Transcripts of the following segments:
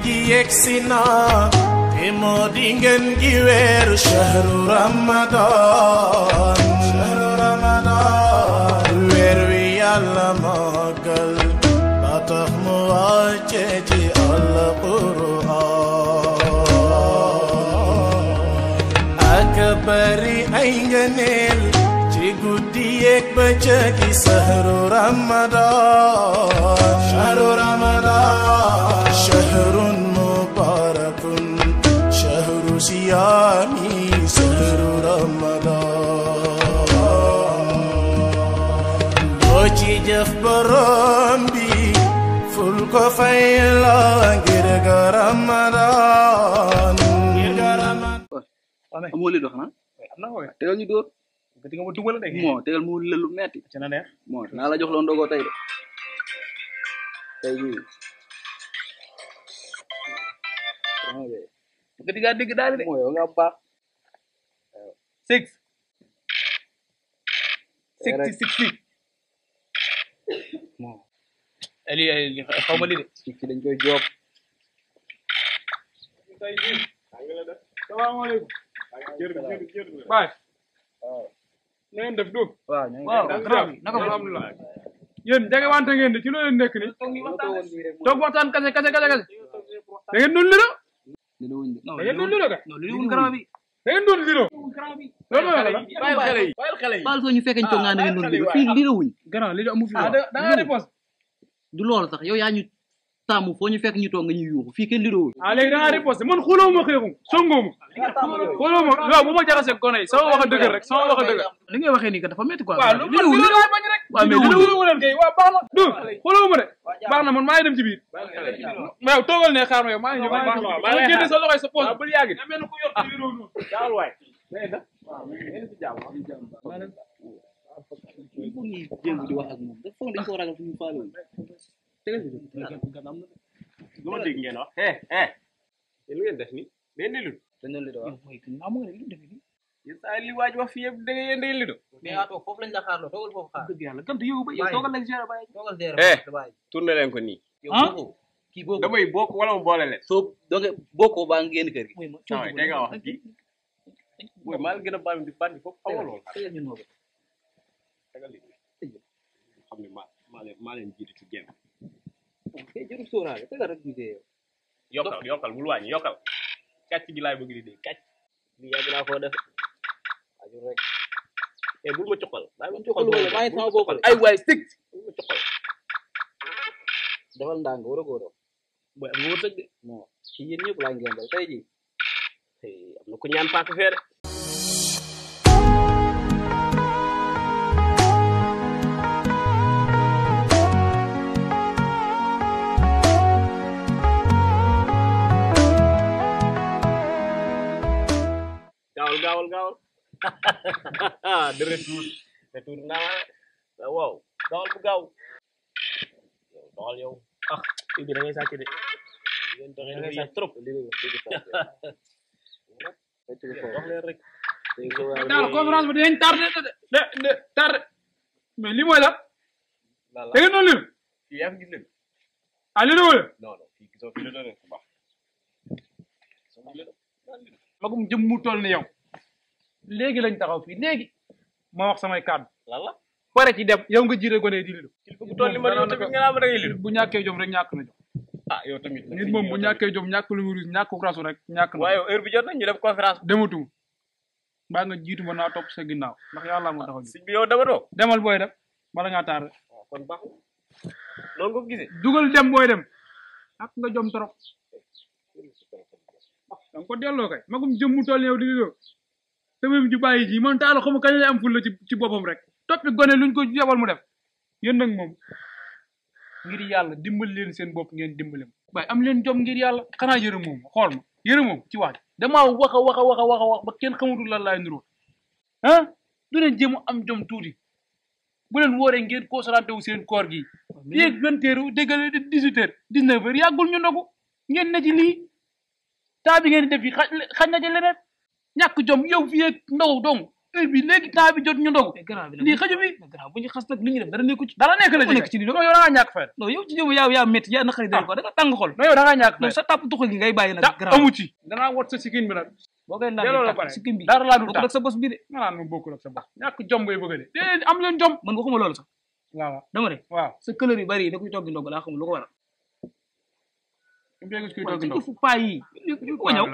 gi yeksina te moo di ngeen gi weeru shahru ramadan weer wi yàlla màggal ba tax mu wàcce ci alquran ak bari ay ngëneel ci guddi yeeg bëccëg gi shahru ramadan shahrun mubarakun shahru siyami shahru ramadan loo ci jëf borom bi ful ko fay la ngir ga ramadan amoo li dox na am na ko tegal ñu dóor gati nga ma dugal de moo tegal mu lelu metti ci na neex moo naa la jox loo ndogoo tey de tey jii gati nga dégg daal de moo yow nga baax 60 moo ali xaw ma li de ci dañ koy job salaamaaleykum. baay. na ngeen def dóog. waaw naka alhamdulilah. yéen jege wante ngeen de ci loolu nekk ni toog waxtaan kase da ngeen doon liro. da ngeen doon liro kay. non li wun garab bi da ngeen doon liro. loolu mooy la. bàyyil xale yi baal soo ñu fekkee ñu toog nga da ngeen doon liro fii liro wuñ grand liro amu fi. da nga réponse du loolu sax yow yaa ñu taamu foo ñu fekk ñu toog nga ñuy yuuxu fii kenn liro wuñ léegi da nga riposte man xuloo ma xeexum songoo ma xuloo ma waaw bu ma jaxasee gone yi sama wax a dëgg rek sama wax a dëgg. li ngay waxee nii kat dafa métti quoi waaw lu ma bañ rek. waaw mais liro wu leen kay waaw baax na du xuloo ma de baax na man maa ngi dem ci biir mais yow toogal ne xaar ma yow maa ngi ñëw maa ngi génne sa loxoy sa poche bul yàgg na mel ko yor ci liro noonu daal waay il faut ñuy jéem di wax ak moom dafa foog dañ ko ragal fu ñu faale wuñ tegal lu ma dégg ngeen wax lu ngeen def ni ngeen di lidu dañ doon liro waaw mooy amu nga ne li def nii yéen saa li waaj wax fii yëpp da ngeen day lidu mais yaa toog foofu lañ la xaarloo toogal foofu xaar dëgg yàlla gant yow ba yow toogal lañ gérer bàyyi toogal gérer bàyyi tourné leen ko nii yow kii boobu damay bokk wala mu boole leen soo donc bokkoo baa nga génn kër gi waaw tey nga wax kii booy maa ngi gën a bandi di bandi foofu xaw ma loolu tegal ñu noo tegal li xam ne maa leen jiitu ci génn kay jërul sóoraale tegal rek ñu yow yokkal bul wàññi yokkal kàcc gi laay bëgg di dee kàcc li yàgg naa koo def ajul rek bul ma coxal bàyyi ma coxal maa ngi sama bopp ay waay stig bul ma coxal defal ndànk war a góor booy am nga wërsëg de non ci yéen ñëpp laa ngeen dal tey jii am na ku ñaan paaka fee de gaawal de retour naa waaw gaawal bu gaaw doxal yow fii bi da ngay sàcc de yéen doxee da ngay sàcc trop wax leen rek daal conférence bi dinañ tardé de tardé mais lii mooy la da ngeen doon liro fii yaa fi gis leen liro wala non fii gisoo fi leen bu baax magum jëm mu toll ni yow léegi lañ taxaw fii léegi ma wax samay kàddu lan la pare ci dem yow nga jiite gone di lido kilifa bu toll ni man yow tamit nga naa ma da ngay lido bu ñàkkee jom rek ñàkk na jom yow tamit nit moom bu ñàkkee jom ñàkk lu wurus ñàkk rasu rek ñàkk na waaye heure bi jot na ñu def conférence dematuma baa nga jiitu ma naa topp sa ginnaaw ndax yàlla moo taxaw sëñ bi yow dematoo demal booy dem bala ngaa taar rek kon baax loolu nga gisee dugal dem booy dem ak nga jom trop danga ko delloo kay magum jëm mu toll yow di lido tamit ju bàyyi ji man taalo xam kañ lay am ful la ci boppam rek toppi gone luñ ko yebal mu def yéen nag moom ngir yàlla dimbali leen seen bopp ngeen dimbali ma waaye am leen jom ngir yàlla xanaa yërëm moom xool ma yërëm moom ci wax damaa wax a wax ba kenn xamatul lan laay nuroo du leen jéem am jom tuuti bu leen wooree ngeen concentré wu seen koor gi yéeg 20 heures déggal 18 heures 19 heures yàggul ñu ndogu ngeen ne ci lii taa bi ngeen di def yi xaj na ci leneen ñàkk jom yow fii ak ndaw dong heure bi léegi temps bi jot ñu ndogu lii xaju bi bu ñu xas nag li ñu def dara nekku ci dara nekk la nekk ci li yow da ngaa ñàkk fayda non yow ci jëm yaa métti yaa naqari dara ko da nga tàng xol non yow da ngaa ñàkk fayda sa tàpp tuxal gi ngay bàyyi nag grand amu ci danaa wot sa sikkin bi nag boo koy delloo la laaj pare sikkim bi dara laa dul bokkul ak sa bos bi de nga naan ma bokkul ak sa bopp ñàkk jom ngay bëgg de déedéet am leen jom man waxuma loolu sax waaw dama ne waaw sa couleur yu bari yi da koy togg ndog laa xamul lu ko waral mbéy kuy togg ndox fu paa yi ko ñëw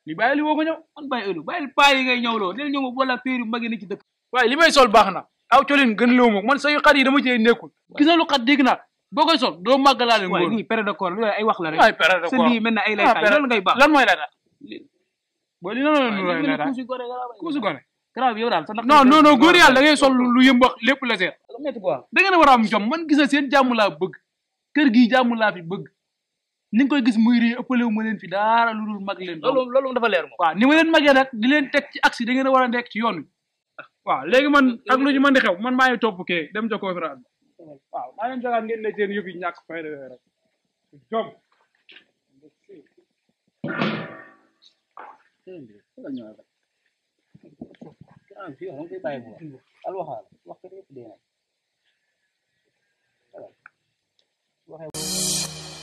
li bàyyi li woo ko ñëw man bàyyi ëllu bàyyi paa yi ngay ñëw loo del ñëw ma boole péer yu mag yi ne ci dëkk waaye li may sol baax na aw colin gën loo moom man say xat yi dama cee nekkul gis na lu xat dégg naa boo koy sol doo màggalaale waaye ngóor lii période de corps ay wax la rek ay période de sa corps lii mel na ay lay taay loolu ngay baax lan mooy lay taay booy li noonu la nu lay taay kuusi gore kuusi gone grave yow daal sa non non non góor yàlla da ngay sol lu yëmbax lépp la seet métti quoi da ngeen a war a am jom man gis na seen jàmm laa bëgg kër gi jàmm laa fi bëgg ni nga koy gis muy rii ëppalewu ma leen fi dara lu dul mag leen loolu dafa leer moom waaw ni ma leen magee nag di leen teg ci aksi da ngeen a war a nekk ci yoon wi waaw léegi man ak lu ñu mën di xew man maa ngi topp kee dem ca conférence waaw maa leen jogaat ngeen ne seen yëf yi ñàkk fayda yooyu rek jom wax